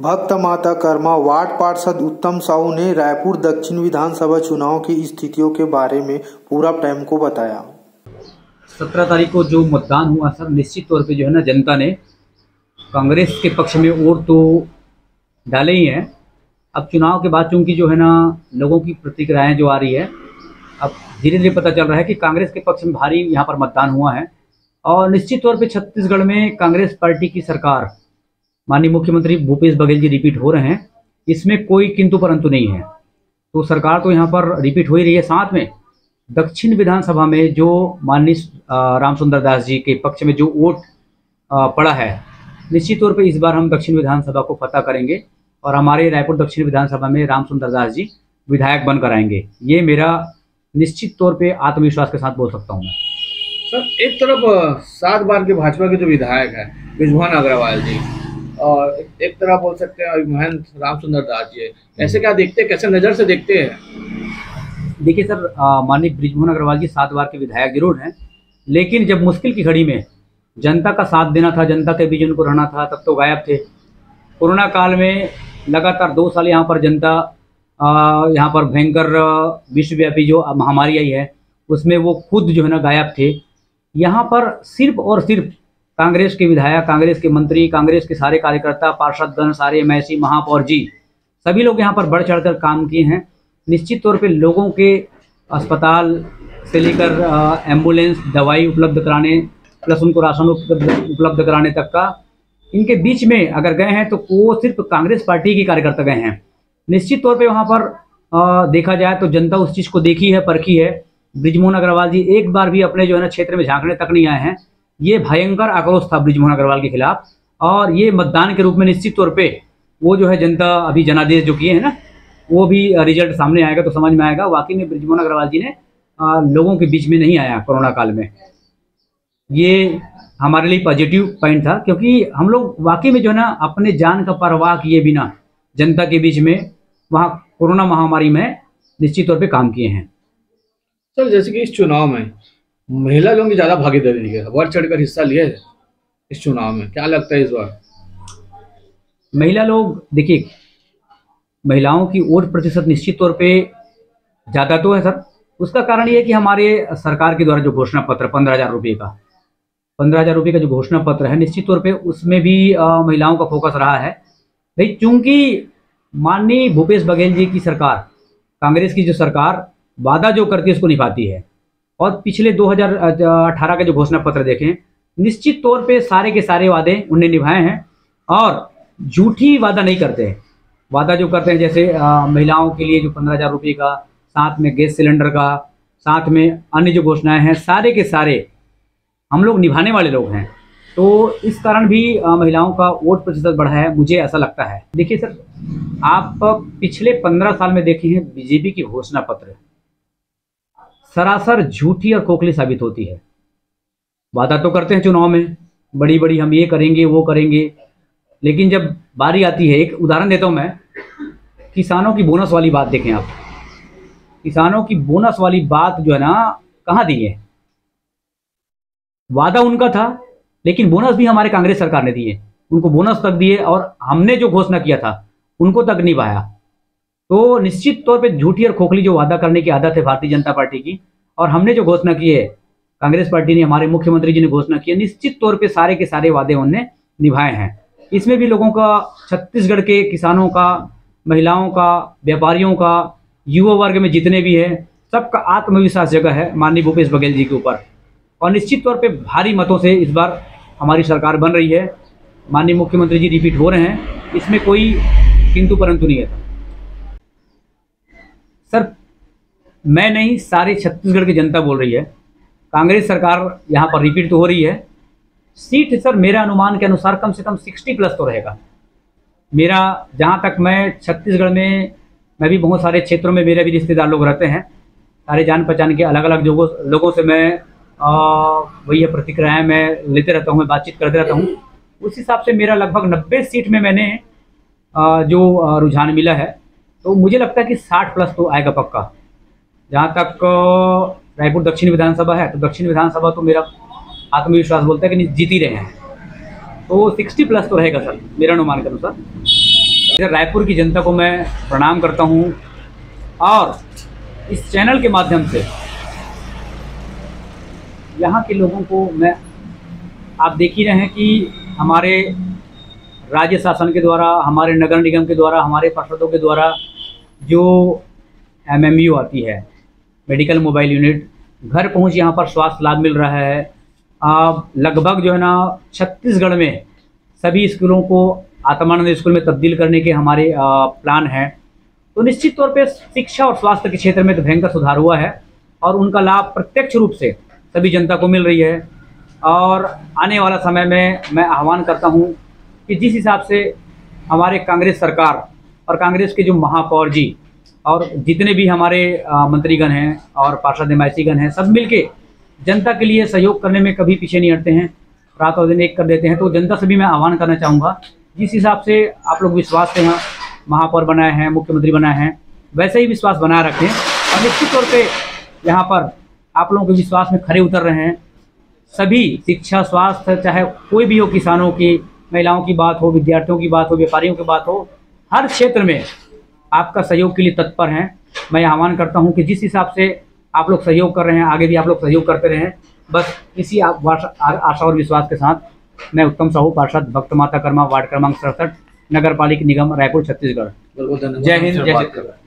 भक्त माता कर्मा वार्ड पार्षद उत्तम साहू ने रायपुर दक्षिण विधानसभा चुनाव की स्थितियों के बारे में पूरा टाइम को बताया। 17 तारीख को जो मतदान हुआ सर, निश्चित तौर पे जो है ना, जनता ने कांग्रेस के पक्ष में वोट तो डाले ही हैं। अब चुनाव के बाद चूंकि जो है ना, लोगों की प्रतिक्रियाएं जो आ रही है, अब धीरे धीरे पता चल रहा है कि कांग्रेस के पक्ष में भारी यहाँ पर मतदान हुआ है। और निश्चित तौर पे छत्तीसगढ़ में कांग्रेस पार्टी की सरकार, माननीय मुख्यमंत्री भूपेश बघेल जी रिपीट हो रहे हैं, इसमें कोई किंतु परंतु नहीं है। तो सरकार तो यहाँ पर रिपीट हो ही रही है। साथ में दक्षिण विधानसभा में जो माननीय रामसुंदर दास जी के पक्ष में जो वोट पड़ा है, निश्चित तौर पे इस बार हम दक्षिण विधानसभा को फतह करेंगे और हमारे रायपुर दक्षिण विधानसभा में रामसुंदर दास जी विधायक बनकर आएंगे। ये मेरा निश्चित तौर पे आत्मविश्वास के साथ बोल सकता हूँ मैं। सर, एक तरफ 7 बार के भाजपा के जो विधायक है बृजमोहन अग्रवाल जी, और एक तरफ बोल सकते हैं महंत रामसुंदर दास जी, ऐसे क्या देखते हैं, कैसे नज़र से देखते हैं? देखिए सर, माननीय बृजमोहन अग्रवाल जी 7 बार के विधायक जरूर हैं, लेकिन जब मुश्किल की घड़ी में जनता का साथ देना था, जनता के बीच उनको रहना था, तब तो गायब थे। कोरोना काल में लगातार 2 साल यहाँ पर जनता, यहाँ पर भयंकर विश्वव्यापी जो महामारी आई है, उसमें वो खुद जो है ना गायब थे। यहाँ पर सिर्फ और सिर्फ कांग्रेस के विधायक, कांग्रेस के मंत्री, कांग्रेस के सारे कार्यकर्ता, पार्षदगण, सारे एमएलसी, महापौर जी, सभी लोग यहाँ पर बढ़ चढ़कर काम किए हैं। निश्चित तौर पे लोगों के अस्पताल से लेकर एम्बुलेंस, दवाई उपलब्ध कराने, प्लस उनको राशन उपलब्ध कराने तक का, इनके बीच में अगर गए हैं तो वो सिर्फ कांग्रेस पार्टी के कार्यकर्ता गए हैं। निश्चित तौर पे वहाँ पर देखा जाए तो जनता उस चीज़ को देखी है, परखी है। बृजमोहन अग्रवाल जी एक बार भी अपने जो है ना क्षेत्र में झांकने तक नहीं आए हैं। ये भयंकर आक्रोश था बृजमोहन अग्रवाल के खिलाफ, और ये मतदान के रूप में निश्चित तौर पे वो जो है जनता अभी जनादेश जो किए हैं ना, वो भी रिजल्ट सामने आएगा तो समझ में आएगा वाकई में बृजमोहन अग्रवाल जी ने लोगों के बीच में नहीं आया कोरोना काल में। ये हमारे लिए पॉजिटिव पॉइंट था, क्योंकि हम लोग वाकई में जो है ना अपने जान का परवाह किए बिना जनता के बीच में वहाँ कोरोना महामारी में निश्चित तौर पे काम किए हैं। सर, जैसे कि इस चुनाव में महिला लोगों की ज़्यादा भागीदारी है, बढ़ चढ़कर हिस्सा लिए है इस चुनाव में, क्या लगता है इस बार? महिला लोग, देखिए, महिलाओं की वोट प्रतिशत निश्चित तौर पे ज़्यादा तो है सर। उसका कारण ये है कि हमारे सरकार के द्वारा जो घोषणा पत्र 15,000 रुपये का, 15,000 रुपये का जो घोषणा पत्र है, निश्चित तौर पे उसमें भी महिलाओं का फोकस रहा है। लेकिन चूंकि माननीय भूपेश बघेल जी की सरकार, कांग्रेस की जो सरकार वादा जो करती है उसको निभाती है, और पिछले 2018 का जो घोषणा पत्र देखें, निश्चित तौर पे सारे के सारे वादे उनने निभाए हैं और झूठी वादा नहीं करते हैं। वादा जो करते हैं, जैसे महिलाओं के लिए जो 15,000 रुपये का, साथ में गैस सिलेंडर का, साथ में अन्य जो घोषणाएं हैं, सारे के सारे हम लोग निभाने वाले लोग हैं। तो इस कारण भी महिलाओं का वोट प्रतिशत बढ़ा है, मुझे ऐसा लगता है। देखिए सर, आप पिछले 15 साल में देखे हैं बीजेपी की घोषणा पत्र सरासर झूठी और खोखली साबित होती है। वादा तो करते हैं चुनाव में बड़ी बड़ी, हम ये करेंगे वो करेंगे, लेकिन जब बारी आती है, एक उदाहरण देता हूं मैं, किसानों की बोनस वाली बात देखें आप। किसानों की बोनस वाली बात जो है ना, कहाँ दी है? वादा उनका था, लेकिन बोनस भी हमारे कांग्रेस सरकार ने दिए, उनको बोनस तक दिए, और हमने जो घोषणा किया था उनको तक नहीं पाया। तो निश्चित तौर पे झूठी और खोखली जो वादा करने की आदत है भारतीय जनता पार्टी की, और हमने जो घोषणा की है, कांग्रेस पार्टी ने, हमारे मुख्यमंत्री जी ने घोषणा की है, निश्चित तौर पे सारे के सारे वादे उन्होंने निभाए हैं। इसमें भी लोगों का, छत्तीसगढ़ के किसानों का, महिलाओं का, व्यापारियों का, युवा वर्ग में जितने भी हैं, सबका आत्मविश्वास जगह है माननीय भूपेश बघेल जी के ऊपर, और निश्चित तौर पे भारी मतों से इस बार हमारी सरकार बन रही है। माननीय मुख्यमंत्री जी रिपीट हो रहे हैं, इसमें कोई किंतु परंतु नहीं है सर। मैं नहीं, सारे छत्तीसगढ़ की जनता बोल रही है, कांग्रेस सरकार यहाँ पर रिपीट तो हो रही है। सीट सर, मेरा अनुमान के अनुसार कम से कम 60+ तो रहेगा मेरा। जहाँ तक मैं छत्तीसगढ़ में, मैं भी बहुत सारे क्षेत्रों में, मेरे भी रिश्तेदार लोग रहते हैं, सारे जान पहचान के अलग अलग लोगों से मैं वही प्रतिक्रियाएँ मैं लेते रहता हूँ, मैं बातचीत करते रहता हूँ। उस हिसाब से मेरा लगभग 90 सीट में मैंने जो रुझान मिला है, तो मुझे लगता है कि 60+ तो आएगा पक्का। जहाँ तक रायपुर दक्षिण विधानसभा है, तो दक्षिण विधानसभा तो मेरा आत्मविश्वास बोलता है कि जीत ही रहे हैं, तो 60+ तो रहेगा सर, मेरा अनुमान के अनुसार। रायपुर की जनता को मैं प्रणाम करता हूं और इस चैनल के माध्यम से यहाँ के लोगों को मैं, आप देख ही रहे हैं कि हमारे राज्य शासन के द्वारा, हमारे नगर निगम के द्वारा, हमारे पार्षदों के द्वारा जो MMU आती है, मेडिकल मोबाइल यूनिट, घर पहुंच यहाँ पर स्वास्थ्य लाभ मिल रहा है। लगभग जो है ना छत्तीसगढ़ में सभी स्कूलों को आत्मानंद स्कूल में तब्दील करने के हमारे प्लान हैं। तो निश्चित तौर पे शिक्षा और स्वास्थ्य के क्षेत्र में तो भयंकर सुधार हुआ है और उनका लाभ प्रत्यक्ष रूप से सभी जनता को मिल रही है। और आने वाला समय में मैं आह्वान करता हूं कि जिस हिसाब से हमारे कांग्रेस सरकार और कांग्रेस के जो महापौर जी और जितने भी हमारे मंत्रीगण हैं और पार्षद MIC गण हैं, सब मिलके जनता के लिए सहयोग करने में कभी पीछे नहीं हटते हैं, रात और दिन एक कर देते हैं। तो जनता से भी मैं आह्वान करना चाहूँगा, जिस हिसाब से आप लोग विश्वास से यहाँ महापौर बनाए हैं, मुख्यमंत्री बनाए हैं, वैसे ही विश्वास बनाए रखें और निश्चित तौर पे यहाँ पर आप लोगों के विश्वास में खरे उतर रहे हैं। सभी शिक्षा, स्वास्थ्य, चाहे कोई भी हो, किसानों की, महिलाओं की बात हो, विद्यार्थियों की बात हो, व्यापारियों की बात हो, हर क्षेत्र में आपका सहयोग के लिए तत्पर हैं। मैं आह्वान करता हूं कि जिस हिसाब से आप लोग सहयोग कर रहे हैं, आगे भी आप लोग सहयोग करते रहें। बस इसी आशा और विश्वास के साथ मैं उत्तम साहू, पार्षद भक्त माता कर्मा, वार्ड क्रमांक 67, नगर पालिका निगम रायपुर, छत्तीसगढ़। बिल्कुल, जय हिंद, जय छत्तीसगढ़।